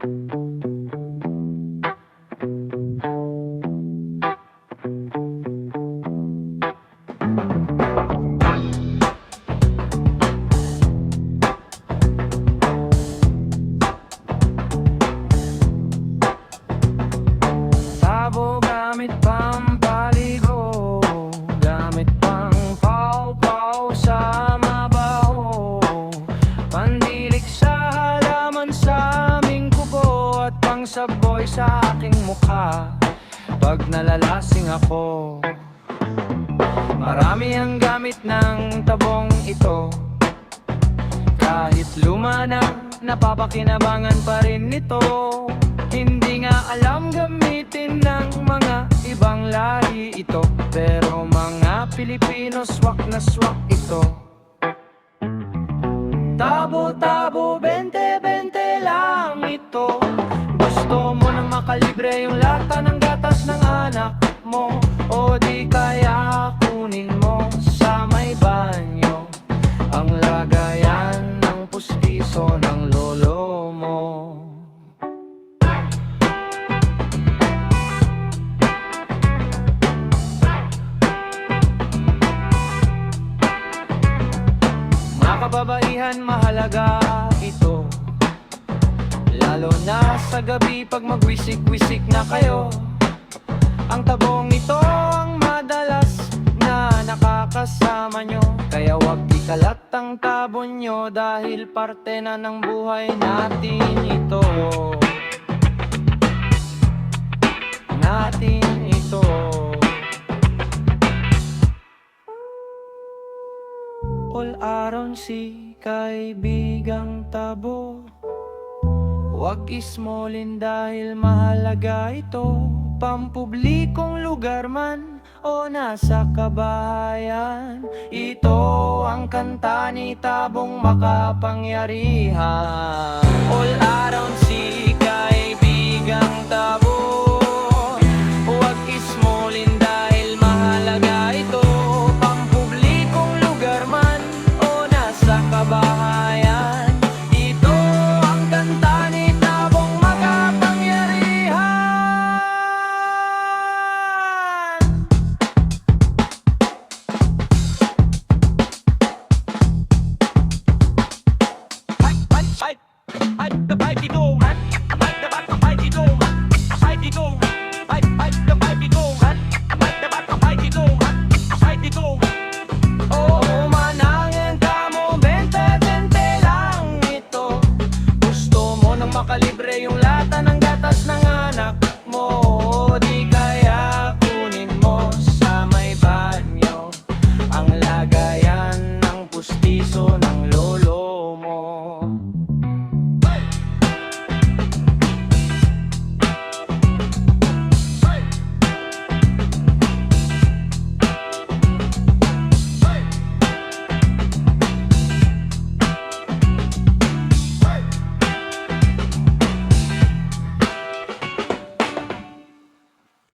Tabo gamit pampaligo, gamit pang pawpaw sa mabaho, pandilik sa halaman sa aming kubo, at pangsaboy sa aking mukha pag nalalasing ako. Marami ang gamit ng tabong ito, kahit luma na, napapakinabangan pa rin nito. Hindi nga alam gamitin ng mga ibang lahi ito, pero mga Pilipino swak na swak ito. Tabo-tabo, 20-20 lang ito. Gusto mo na makalibre yung lata ng gatas ng anak mo, o di kaya kunin mo sa may banyo ang lagayan ng pustiso ng lolo mo. Mga kababaihan, mahalaga ito, lalo na sa gabi pag magwisik-wisik na kayo. Ang tabong ito ang madalas na nakakasama nyo, kaya wag ikalat ang tabon nyo, dahil parte na ng buhay natin ito. Natin ito. All around si kaibigang tabo, wag ismolin dahil mahalaga ito. Pampublikong lugar man o nasa kabahayan, ito ang kanta ni Tabong Makapangyarihan. All around si kaibigang tabo, huwag ismolin dahil mahalaga ito. Pampublikong lugar man o nasa kabahayan, ito ang kanta ni Tabong Makapangyarihan. Oo, manangin ka mo, 20-20 lang ito. Gusto mo nang makalibre yung lata ng